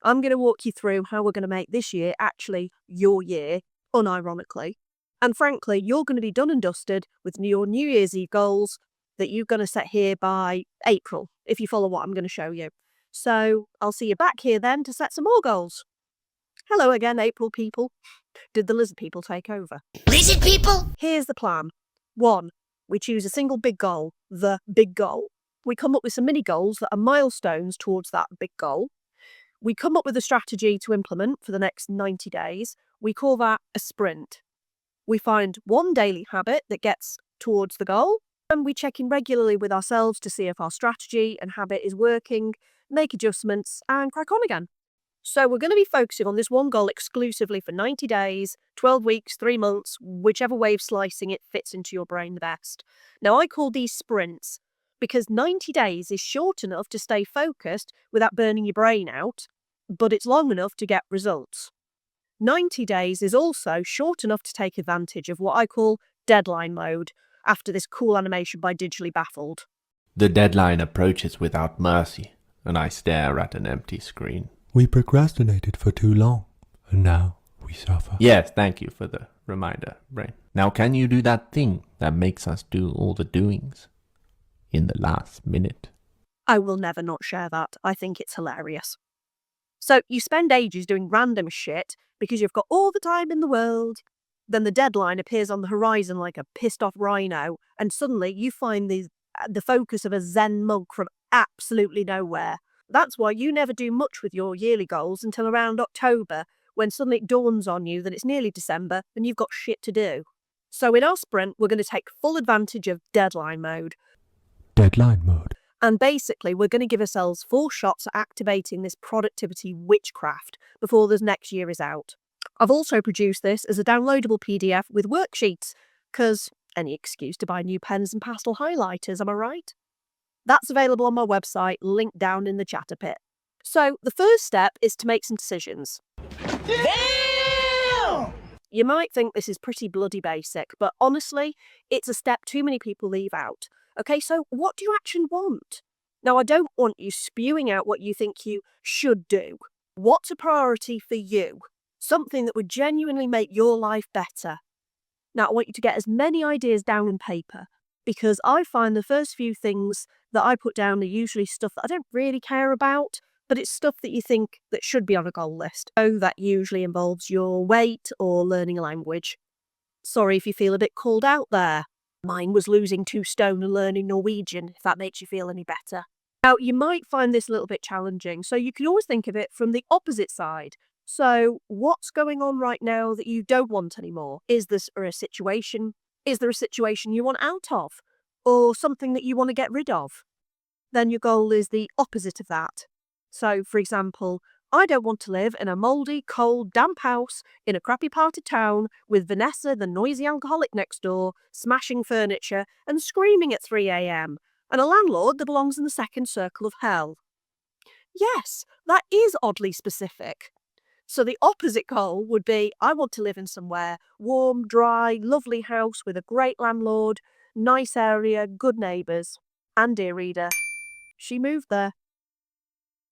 I'm going to walk you through how we're going to make this year actually your year, unironically. And frankly, you're going to be done and dusted with your New Year's Eve goals that you're going to set here by April, if you follow what I'm going to show you. So I'll see you back here then to set some more goals. Hello again, April people. Did the lizard people take over? Lizard people? Here's the plan. 1. We choose a single big goal, the big goal. We come up with some mini goals that are milestones towards that big goal. We come up with a strategy to implement for the next 90 days. We call that a sprint. We find one daily habit that gets towards the goal, and we check in regularly with ourselves to see if our strategy and habit is working, make adjustments, and crack on again. So we're going to be focusing on this one goal exclusively for 90 days, 12 weeks, 3 months, whichever way of slicing it fits into your brain the best. Now, I call these sprints because 90 days is short enough to stay focused without burning your brain out, but it's long enough to get results. 90 days is also short enough to take advantage of what I call deadline mode, after this cool animation by Digitally Baffled. The deadline approaches without mercy, and I stare at an empty screen. We procrastinated for too long, and now we suffer. Yes, thank you for the reminder, Brain. Now can you do that thing that makes us do all the doings in the last minute? I will never not share that. I think it's hilarious. So you spend ages doing random shit because you've got all the time in the world. Then the deadline appears on the horizon like a pissed off rhino, and suddenly you find the focus of a Zen monk from absolutely nowhere. That's why you never do much with your yearly goals until around October, when suddenly it dawns on you that it's nearly December and you've got shit to do. So in our sprint, we're going to take full advantage of deadline mode. Deadline mode. And basically, we're going to give ourselves 4 shots at activating this productivity witchcraft before the next year is out. I've also produced this as a downloadable PDF with worksheets, because any excuse to buy new pens and pastel highlighters, am I right? That's available on my website, linked down in the chatter pit. So the first step is to make some decisions. Damn! You might think this is pretty bloody basic, but honestly, it's a step too many people leave out. Okay, so what do you actually want? Now, I don't want you spewing out what you think you should do. What's a priority for you? Something that would genuinely make your life better. Now, I want you to get as many ideas down on paper, because I find the first few things that I put down are usually stuff that I don't really care about, but it's stuff that you think that should be on a goal list. So that usually involves your weight or learning a language. Sorry if you feel a bit called out there. Mine was losing 2 stone and learning Norwegian, if that makes you feel any better. Now, you might find this a little bit challenging, so you can always think of it from the opposite side. So, what's going on right now that you don't want anymore? Is there a situation? Is there a situation you want out of? Or something that you want to get rid of? Then your goal is the opposite of that. So, for example, I don't want to live in a mouldy, cold, damp house in a crappy part of town with Vanessa, the noisy alcoholic next door, smashing furniture and screaming at 3 a.m, and a landlord that belongs in the second circle of hell. Yes, that is oddly specific. So the opposite goal would be, I want to live in somewhere warm, dry, lovely house with a great landlord, nice area, good neighbours. And dear reader, she moved there.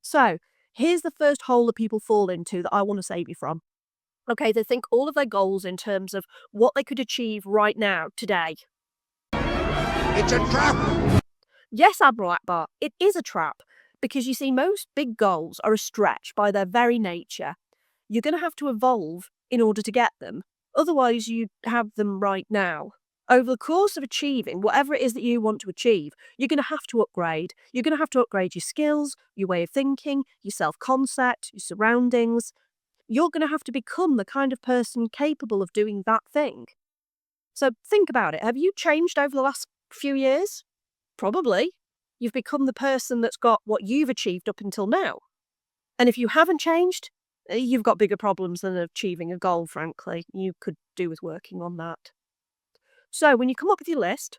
So, here's the first hole that people fall into that I want to save you from. Okay, they think all of their goals in terms of what they could achieve right now, today. It's a trap! Yes, Admiral Akbar, it is a trap, because you see, most big goals are a stretch by their very nature. You're going to have to evolve in order to get them, otherwise you have them right now. Over the course of achieving whatever it is that you want to achieve, you're going to have to upgrade. You're going to have to upgrade your skills, your way of thinking, your self-concept, your surroundings. You're going to have to become the kind of person capable of doing that thing. So think about it. Have you changed over the last few years? Probably. You've become the person that's got what you've achieved up until now. And if you haven't changed, you've got bigger problems than achieving a goal, frankly. You could do with working on that. So when you come up with your list,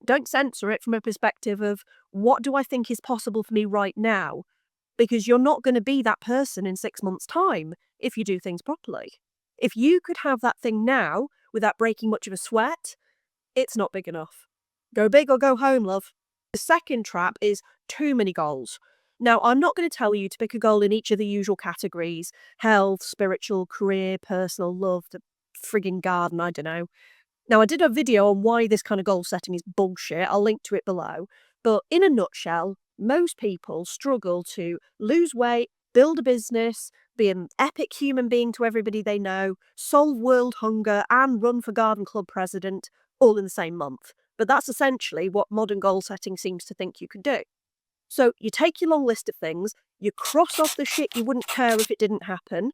don't censor it from a perspective of what do I think is possible for me right now, because you're not going to be that person in 6 months' time if you do things properly. If you could have that thing now without breaking much of a sweat, it's not big enough. Go big or go home, love. The second trap is too many goals. Now, I'm not going to tell you to pick a goal in each of the usual categories: health, spiritual, career, personal, love, the frigging garden, I don't know. Now, I did a video on why this kind of goal setting is bullshit. I'll link to it below. But in a nutshell, most people struggle to lose weight, build a business, be an epic human being to everybody they know, solve world hunger, and run for garden club president all in the same month. But that's essentially what modern goal setting seems to think you can do. So you take your long list of things, you cross off the shit you wouldn't care if it didn't happen,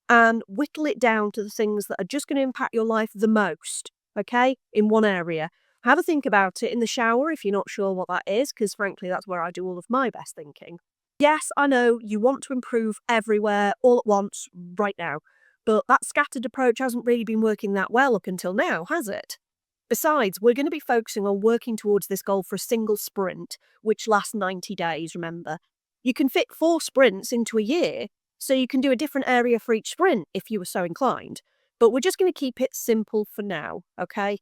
and whittle it down to the things that are just going to impact your life the most, okay, in one area. Have a think about it in the shower if you're not sure what that is, because frankly, that's where I do all of my best thinking. Yes, I know you want to improve everywhere all at once right now, but that scattered approach hasn't really been working that well up until now, has it? Besides, we're going to be focusing on working towards this goal for a single sprint, which lasts 90 days, remember. You can fit 4 sprints into a year, so you can do a different area for each sprint if you were so inclined. But we're just going to keep it simple for now, okay?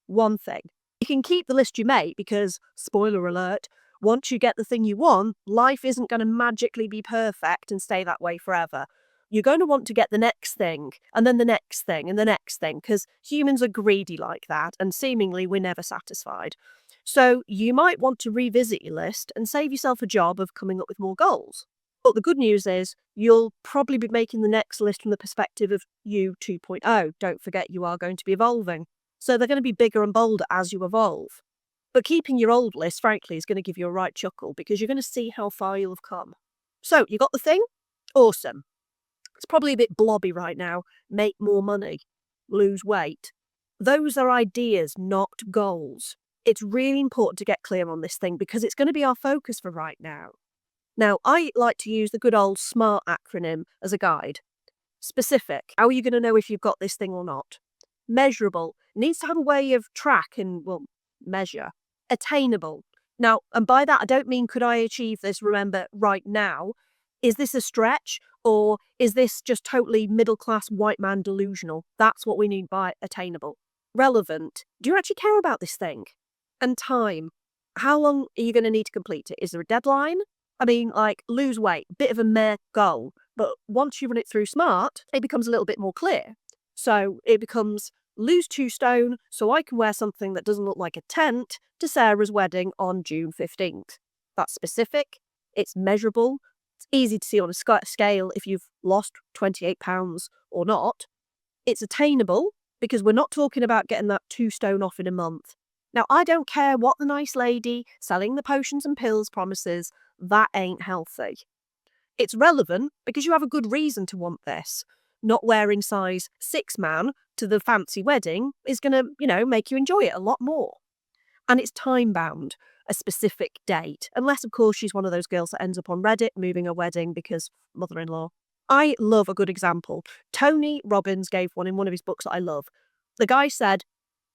One thing. You can keep the list you make because, spoiler alert, once you get the thing you want, life isn't going to magically be perfect and stay that way forever. You're going to want to get the next thing, and then the next thing, and the next thing, because humans are greedy like that, and seemingly we're never satisfied. So you might want to revisit your list and save yourself a job of coming up with more goals. But the good news is, you'll probably be making the next list from the perspective of you 2.0. Don't forget you are going to be evolving. So they're going to be bigger and bolder as you evolve. But keeping your old list, frankly, is going to give you a right chuckle because you're going to see how far you'll have come. So, you got the thing? Awesome. It's probably a bit blobby right now. Make more money, lose weight. Those are ideas, not goals. It's really important to get clear on this thing because it's going to be our focus for right now. Now, I like to use the good old SMART acronym as a guide. Specific. How are you going to know if you've got this thing or not? Measurable. Needs to have a way of track and, well, measure. Attainable. Now, and by that, I don't mean could I achieve this, remember, right now. Is this a stretch or is this just totally middle class white man delusional? That's what we mean by attainable. Relevant. Do you actually care about this thing? And time. How long are you going to need to complete it? Is there a deadline? I mean, like, lose weight, bit of a meh goal. But once you run it through SMART, it becomes a little bit more clear. So it becomes lose 2 stone so I can wear something that doesn't look like a tent to Sarah's wedding on June 15th. That's specific, it's measurable, it's easy to see on a scale if you've lost 28 pounds or not. It's attainable because we're not talking about getting that 2 stone off in a month. Now, I don't care what the nice lady selling the potions and pills promises, that ain't healthy. It's relevant because you have a good reason to want this. Not wearing size 6 man to the fancy wedding is going to, make you enjoy it a lot more. And it's time bound, a specific date, unless, of course, she's one of those girls that ends up on Reddit moving her wedding because mother-in-law. I love a good example. Tony Robbins gave one in one of his books that I love. The guy said,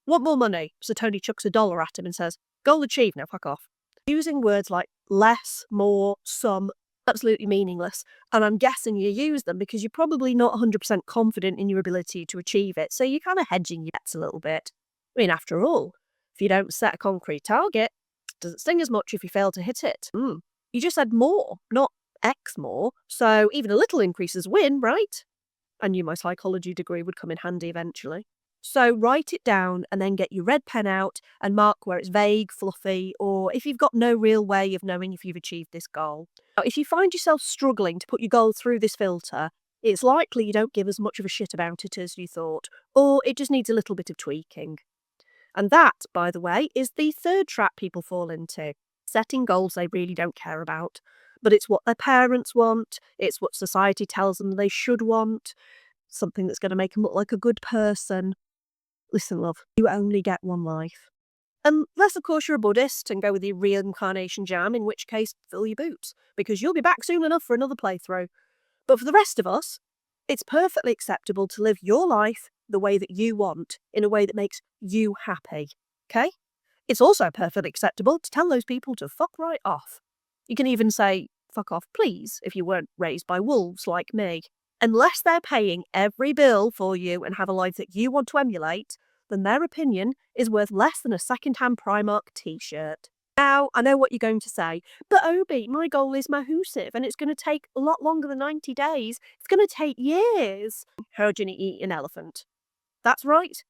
"Want more money?" So Tony chucks $1 at him and says, "Goal achieved, now fuck off." Using words like less, more, some, absolutely meaningless. And I'm guessing you use them because you're probably not 100% confident in your ability to achieve it. So you're kind of hedging your bets a little bit. I mean, after all, if you don't set a concrete target, it doesn't sting as much if you fail to hit it. You just said more, not X more. So even a little increase is a win, right? I knew my psychology degree would come in handy eventually. So write it down and then get your red pen out and mark where it's vague, fluffy, or if you've got no real way of knowing if you've achieved this goal. Now, if you find yourself struggling to put your goal through this filter, it's likely you don't give as much of a shit about it as you thought, or it just needs a little bit of tweaking. And that, by the way, is the third trap people fall into. Setting goals they really don't care about. But it's what their parents want, it's what society tells them they should want, something that's going to make them look like a good person. Listen, love, you only get one life. Unless, of course, you're a Buddhist and go with the reincarnation jam, in which case, fill your boots, because you'll be back soon enough for another playthrough. But for the rest of us, it's perfectly acceptable to live your life the way that you want, in a way that makes you happy, okay? It's also perfectly acceptable to tell those people to fuck right off. You can even say, fuck off please, if you weren't raised by wolves like me. Unless they're paying every bill for you and have a life that you want to emulate, then their opinion is worth less than a second-hand Primark t-shirt. Now, I know what you're going to say, but Obi, my goal is massive and it's going to take a lot longer than 90 days. It's going to take years. How do you eat an elephant? That's right.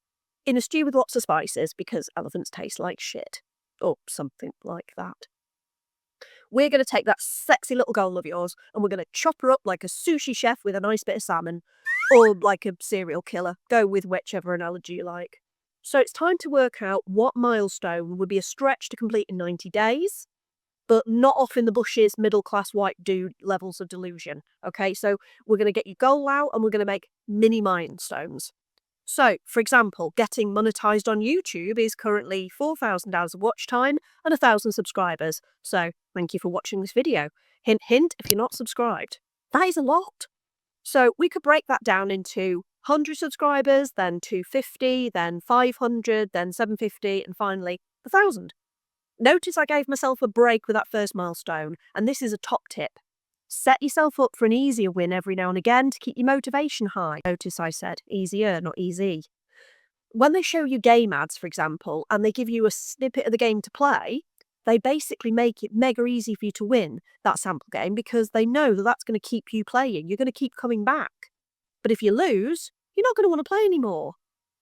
In a stew with lots of spices because elephants taste like shit. Or something like that. We're going to take that sexy little goal of yours and we're going to chop her up like a sushi chef with a nice bit of salmon. Or like a serial killer. Go with whichever analogy you like. So it's time to work out what milestone would be a stretch to complete in 90 days, but not off in the bushes, middle-class white dude levels of delusion. Okay, so we're going to get your goal out and we're going to make mini milestones. So, for example, getting monetized on YouTube is currently 4,000 hours of watch time and 1,000 subscribers. So, thank you for watching this video. Hint, hint, if you're not subscribed. That is a lot. So, we could break that down into 100 subscribers, then 250, then 500, then 750, and finally 1,000. Notice I gave myself a break with that first milestone, and this is a top tip. Set yourself up for an easier win every now and again to keep your motivation high. Notice I said easier, not easy. When they show you game ads, for example, and they give you a snippet of the game to play, they basically make it mega easy for you to win that sample game because they know that that's going to keep you playing. You're going to keep coming back. But if you lose, you're not going to want to play anymore.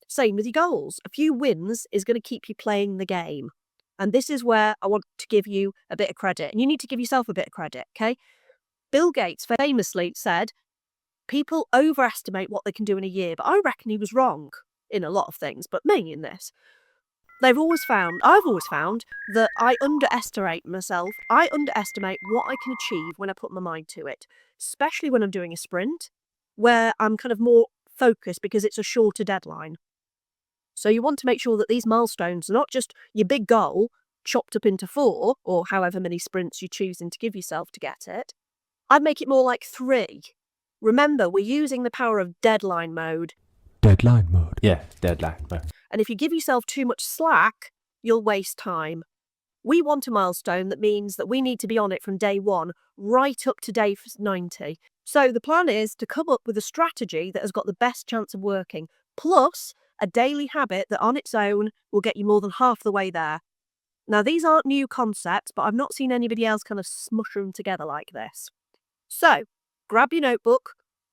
Same with your goals. A few wins is going to keep you playing the game. And this is where I want to give you a bit of credit. And you need to give yourself a bit of credit, okay? Bill Gates famously said, people overestimate what they can do in a year, but I reckon he was wrong in a lot of things, but mainly in this. I've always found that I underestimate myself. I underestimate what I can achieve when I put my mind to it, especially when I'm doing a sprint, where I'm kind of more focused because it's a shorter deadline. So you want to make sure that these milestones are not just your big goal chopped up into 4, or however many sprints you're choosing to give yourself to get it. I'd make it more like 3. Remember, we're using the power of deadline mode. Deadline mode. Yeah, deadline. But And if you give yourself too much slack, you'll waste time. We want a milestone that means that we need to be on it from day 1 right up to day 90. So the plan is to come up with a strategy that has got the best chance of working, plus a daily habit that on its own will get you more than half the way there. Now, these aren't new concepts, but I've not seen anybody else kind of smush them together like this. So, grab your notebook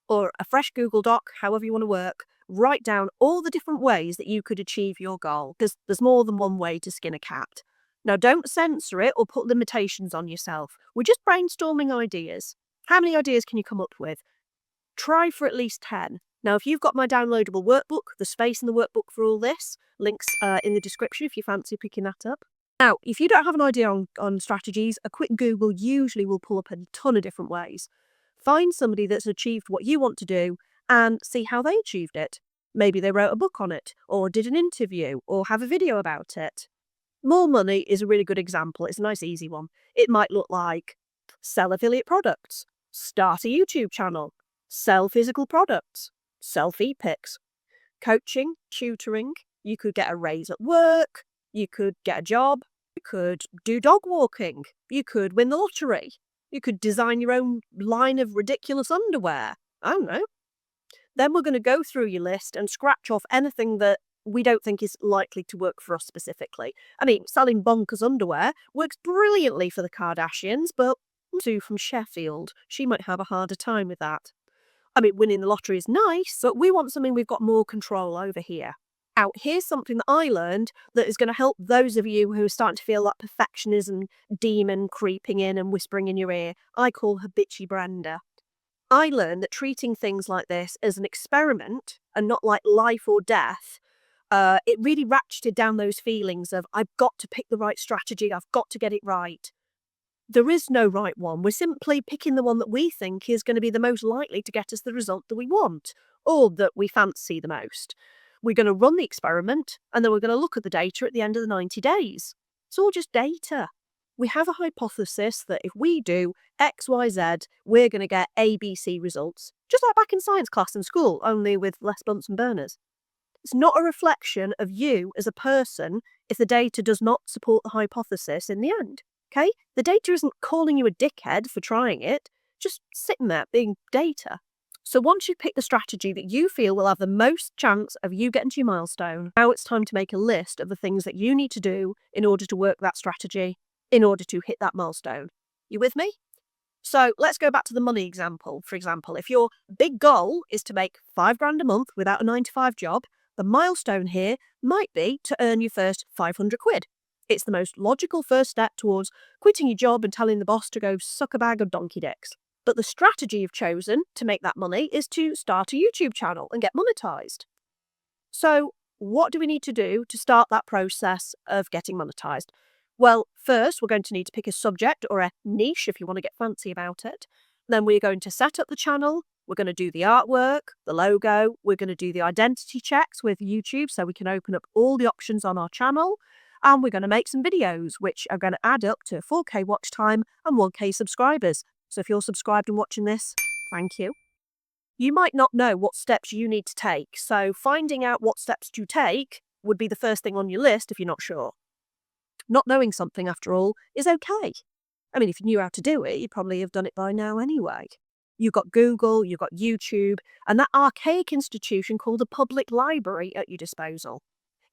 or a fresh Google Doc, however you want to work, write down all the different ways that you could achieve your goal, because there's more than one way to skin a cat. Now, don't censor it or put limitations on yourself. We're just brainstorming ideas. How many ideas can you come up with? Try for at least 10. Now, if you've got my downloadable workbook, the space in the workbook for all this, links in the description if you fancy picking that up. Now, if you don't have an idea on strategies, a quick Google usually will pull up a ton of different ways. Find somebody that's achieved what you want to do and see how they achieved it. Maybe they wrote a book on it, or did an interview, or have a video about it. More money is a really good example. It's a nice, easy one. It might look like sell affiliate products, start a YouTube channel, sell physical products, sell feed pics, coaching, tutoring. You could get a raise at work. You could get a job. You could do dog walking. You could win the lottery. You could design your own line of ridiculous underwear. I don't know. Then we're going to go through your list and scratch off anything that we don't think is likely to work for us specifically. I mean, selling bonkers underwear works brilliantly for the Kardashians, but Sue from Sheffield, she might have a harder time with that. I mean, winning the lottery is nice, but we want something we've got more control over here. Now, here's something that I learned that is going to help those of you who are starting to feel that perfectionism demon creeping in and whispering in your ear. I call her Bitchy Brenda. I learned that treating things like this as an experiment and not like life or death, it really ratcheted down those feelings of I've got to pick the right strategy, I've got to get it right. There is no right one. We're simply picking the one that we think is going to be the most likely to get us the result that we want, or that we fancy the most. We're going to run the experiment, and then we're going to look at the data at the end of the 90 days. It's all just data. We have a hypothesis that if we do X, Y, Z, we're going to get A, B, C results, just like back in science class in school, only with less Bunsen burners. It's not a reflection of you as a person if the data does not support the hypothesis in the end. Okay? The data isn't calling you a dickhead for trying it, just sitting there being data. So once you've picked the strategy that you feel will have the most chance of you getting to your milestone, now it's time to make a list of the things that you need to do in order to work that strategy. in order to hit that milestone. You with me? So let's go back to the money example. For example, if your big goal is to make £5,000 a month without a 9 to 5 job, the milestone here might be to earn your first 500 quid. It's the most logical first step towards quitting your job and telling the boss to go suck a bag of donkey dicks. But the strategy you've chosen to make that money is to start a YouTube channel and get monetized. So, what do we need to do to start that process of getting monetized? Well, first, we're going to need to pick a subject or a niche if you want to get fancy about it. Then we're going to set up the channel. We're going to do the artwork, the logo. We're going to do the identity checks with YouTube so we can open up all the options on our channel. And we're going to make some videos, which are going to add up to 4K watch time and 1K subscribers. So if you're subscribed and watching this, thank you. You might not know what steps you need to take, so finding out what steps to take would be the first thing on your list if you're not sure. Not knowing something, after all, is okay. I mean, if you knew how to do it, you'd probably have done it by now anyway. You've got Google, you've got YouTube, and that archaic institution called a public library at your disposal.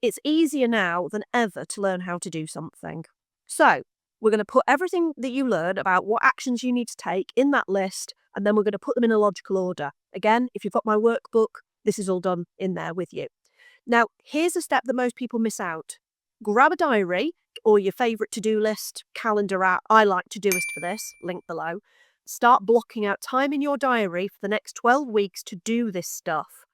It's easier now than ever to learn how to do something. So, we're going to put everything that you learn about what actions you need to take in that list, and then we're going to put them in a logical order. Again, if you've got my workbook, this is all done in there with you. Now, here's a step that most people miss out. Grab a diary or your favourite to-do list, calendar app. I like Todoist for this, link below. Start blocking out time in your diary for the next 12 weeks to do this stuff.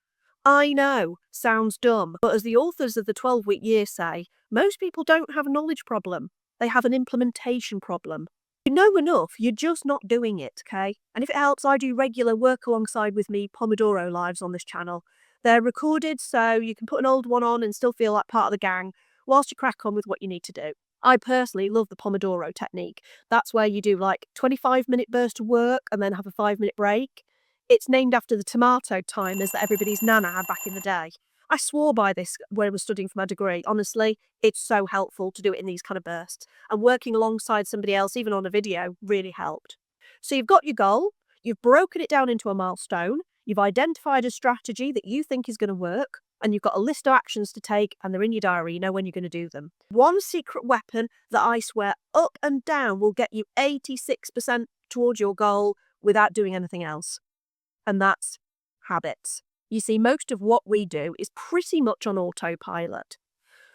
I know, sounds dumb, but as the authors of the 12-week year say, most people don't have a knowledge problem. They have an implementation problem. You know enough, you're just not doing it, okay? And if it helps, I do regular work alongside with me Pomodoro lives on this channel. They're recorded, so you can put an old one on and still feel like part of the gang whilst you crack on with what you need to do. I personally love the Pomodoro technique. That's where you do like 25-minute burst of work and then have a 5-minute break. It's named after the tomato timers that everybody's nana had back in the day. I swore by this when I was studying for my degree. Honestly, it's so helpful to do it in these kind of bursts. And working alongside somebody else, even on a video, really helped. So you've got your goal, you've broken it down into a milestone, you've identified a strategy that you think is going to work, and you've got a list of actions to take, and they're in your diary. You know when you're going to do them. One secret weapon that I swear up and down will get you 86% towards your goal without doing anything else. And that's habits. You see, most of what we do is pretty much on autopilot.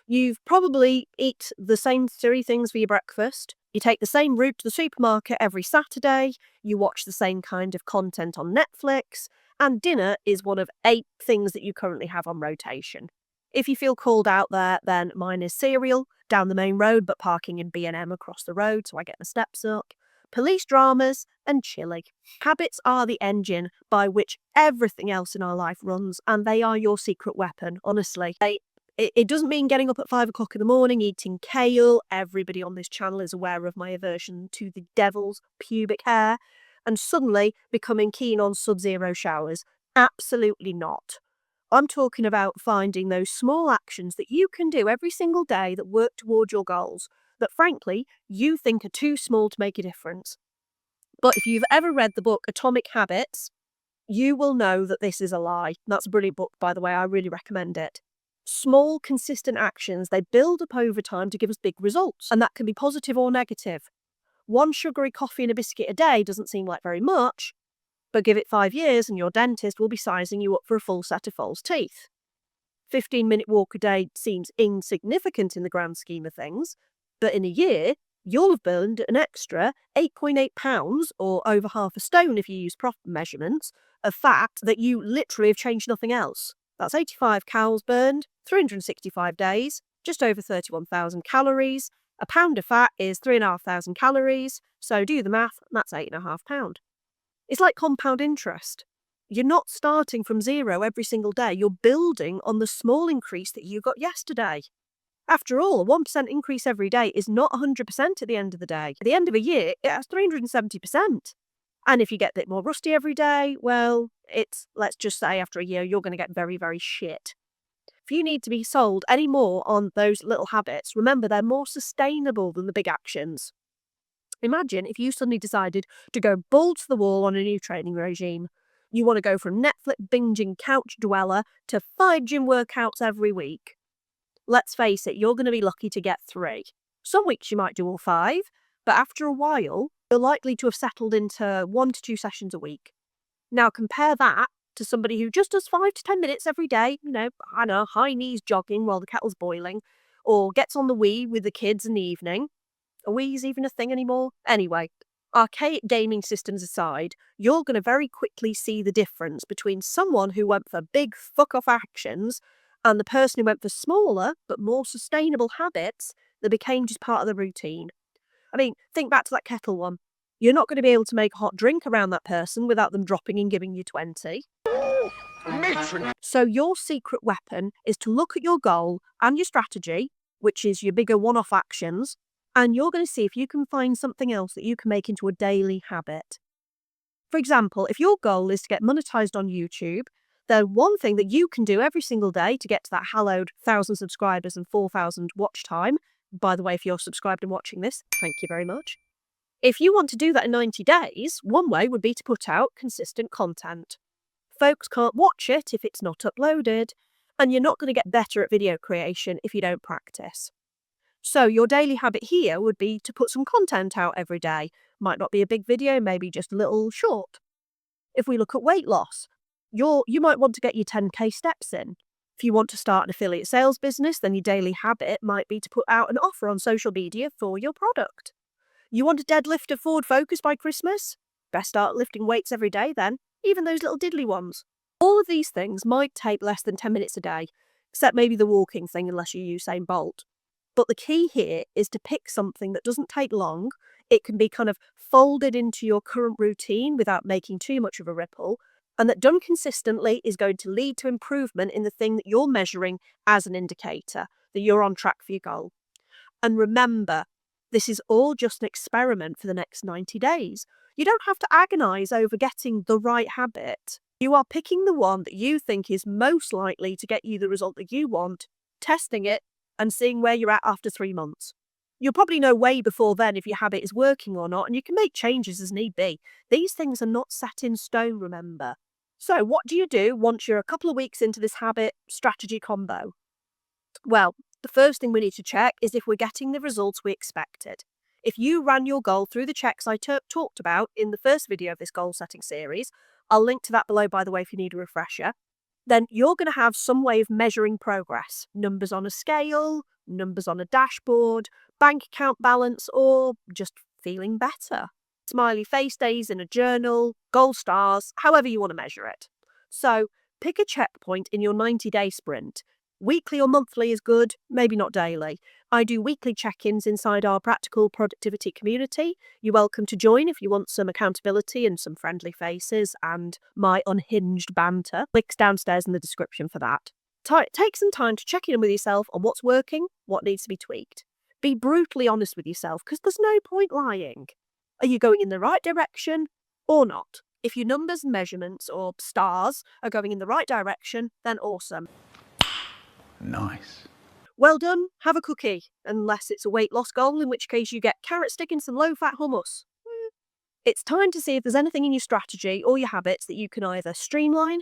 You've probably eat the same 3 things for your breakfast. You take the same route to the supermarket every Saturday. You watch the same kind of content on Netflix. And dinner is one of 8 things that you currently have on rotation. If you feel called out there, then mine is cereal, down the main road but parking in B&M across the road so I get my steps up, police dramas, and chili. Habits are the engine by which everything else in our life runs, and they are your secret weapon, honestly. It doesn't mean getting up at 5 o'clock in the morning, eating kale. Everybody on this channel is aware of my aversion to the devil's pubic hair, and suddenly becoming keen on sub-zero showers. Absolutely not. I'm talking about finding those small actions that you can do every single day that work towards your goals, that frankly, you think are too small to make a difference. But if you've ever read the book Atomic Habits, you will know that this is a lie. That's a brilliant book, by the way. I really recommend it. Small, consistent actions, they build up over time to give us big results, and that can be positive or negative. One sugary coffee and a biscuit a day doesn't seem like very much, but give it 5 years and your dentist will be sizing you up for a full set of false teeth. 15-minute walk a day seems insignificant in the grand scheme of things, but in a year, you'll have burned an extra 8.8 pounds, or over half a stone if you use proper measurements, of fat that you literally have changed nothing else. That's 85 calories burned, 365 days, just over 31,000 calories. A pound of fat is 3,500 calories, so do the math, and that's £8.5. It's like compound interest. You're not starting from zero every single day, you're building on the small increase that you got yesterday. After all, a 1% increase every day is not 100% at the end of the day. At the end of a year, it has 370%. And if you get a bit more rusty every day, well, let's just say after a year, you're going to get very, very shit. If you need to be sold any more on those little habits, remember they're more sustainable than the big actions. Imagine if you suddenly decided to go balls to the wall on a new training regime. You want to go from Netflix binging couch dweller to 5 gym workouts every week. Let's face it, you're going to be lucky to get 3. Some weeks you might do all 5, but after a while, you're likely to have settled into 1 to 2 sessions a week. Now compare that to somebody who just does 5 to 10 minutes every day, I know, high knees jogging while the kettle's boiling, or gets on the Wii with the kids in the evening. Are Wii's even a thing anymore? Anyway, archaic gaming systems aside, you're going to very quickly see the difference between someone who went for big fuck-off actions and the person who went for smaller but more sustainable habits that became just part of the routine. I mean, think back to that kettle one. You're not going to be able to make a hot drink around that person without them dropping and giving you 20. Matron. So your secret weapon is to look at your goal and your strategy, which is your bigger one-off actions, and you're going to see if you can find something else that you can make into a daily habit. For example, if your goal is to get monetized on YouTube, then one thing that you can do every single day to get to that hallowed 1,000 subscribers and 4,000 watch time, by the way, if you're subscribed and watching this, thank you very much. If you want to do that in 90 days, one way would be to put out consistent content. Folks can't watch it if it's not uploaded, and you're not going to get better at video creation if you don't practice. So your daily habit here would be to put some content out every day. Might not be a big video, maybe just a little short. If we look at weight loss, you might want to get your 10k steps in. If you want to start an affiliate sales business, then your daily habit might be to put out an offer on social media for your product. You want to deadlift a Ford Focus by Christmas? Best start lifting weights every day then, even those little diddly ones. All of these things might take less than 10 minutes a day, except maybe the walking thing unless you use Usain Bolt. But the key here is to pick something that doesn't take long. It can be kind of folded into your current routine without making too much of a ripple, and that done consistently is going to lead to improvement in the thing that you're measuring as an indicator that you're on track for your goal. And remember, this is all just an experiment for the next 90 days. You don't have to agonize over getting the right habit. You are picking the one that you think is most likely to get you the result that you want, testing it, and seeing where you're at after 3 months. You'll probably know way before then if your habit is working or not, and you can make changes as need be. These things are not set in stone, remember. So what do you do once you're a couple of weeks into this habit strategy combo? Well, the first thing we need to check is if we're getting the results we expected. If you ran your goal through the checks I talked about in the first video of this goal setting series, I'll link to that below by the way if you need a refresher, then you're going to have some way of measuring progress. Numbers on a scale, numbers on a dashboard, bank account balance, or just feeling better. Smiley face days in a journal, gold stars, however you want to measure it. So pick a checkpoint in your 90-day sprint. Weekly or monthly is good, maybe not daily. I do weekly check-ins inside our practical productivity community. You're welcome to join if you want some accountability and some friendly faces and my unhinged banter. Links downstairs in the description for that. Take some time to check in with yourself on what's working, what needs to be tweaked. Be brutally honest with yourself because there's no point lying. Are you going in the right direction or not? If your numbers, measurements, or stars are going in the right direction, then awesome. Nice. Well done, have a cookie, unless it's a weight loss goal, in which case you get carrot stick and some low-fat hummus. It's time to see if there's anything in your strategy or your habits that you can either streamline,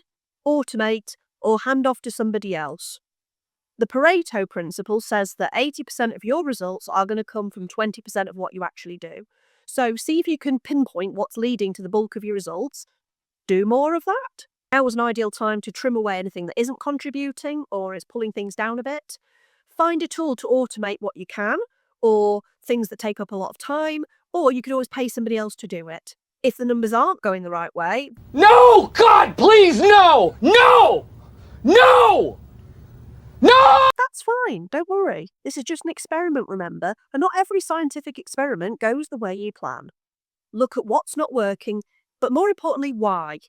automate, or hand off to somebody else. The Pareto principle says that 80% of your results are going to come from 20% of what you actually do. So see if you can pinpoint what's leading to the bulk of your results. Do more of that. Now is an ideal time to trim away anything that isn't contributing or is pulling things down a bit. Find a tool to automate what you can, or things that take up a lot of time, or you could always pay somebody else to do it. If the numbers aren't going the right way, No! God, please, no! No! No! No! that's fine, don't worry. This is just an experiment, remember, and not every scientific experiment goes the way you plan. Look at what's not working, but more importantly, why.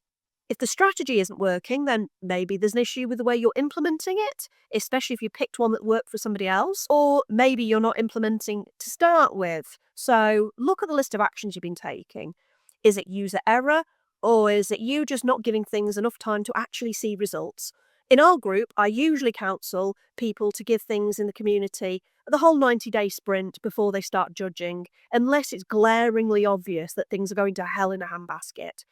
If the strategy isn't working, then maybe there's an issue with the way you're implementing it, especially if you picked one that worked for somebody else, or maybe you're not implementing to start with. So look at the list of actions you've been taking. Is it user error, or is it you just not giving things enough time to actually see results? In our group, I usually counsel people to give things in the community the whole 90-day sprint before they start judging, unless it's glaringly obvious that things are going to hell in a handbasket.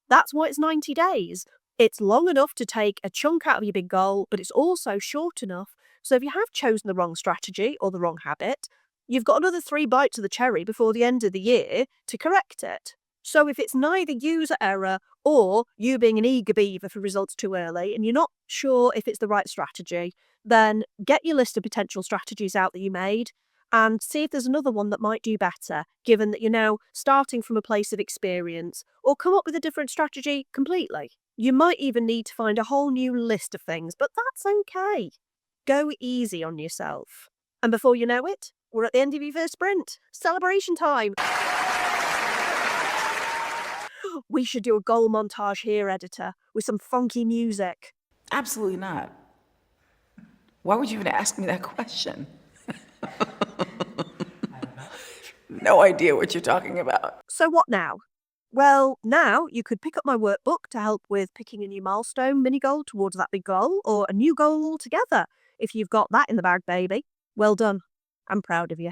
That's why it's 90 days. It's long enough to take a chunk out of your big goal, but it's also short enough so if you have chosen the wrong strategy or the wrong habit, you've got another 3 bites of the cherry before the end of the year to correct it. So if it's neither user error or you being an eager beaver for results too early and you're not sure if it's the right strategy, then get your list of potential strategies out that you made and see if there's another one that might do better, given that you're now starting from a place of experience, or come up with a different strategy completely. You might even need to find a whole new list of things, but that's okay. Go easy on yourself. And before you know it, we're at the end of your first sprint. Celebration time. We should do a goal montage here, editor, with some funky music. Absolutely not. Why would you even ask me that question? No idea what you're talking about. So what now? Well, now you could pick up my workbook to help with picking a new milestone mini goal towards that big goal, or a new goal altogether. If you've got that in the bag, baby. Well done. I'm proud of you.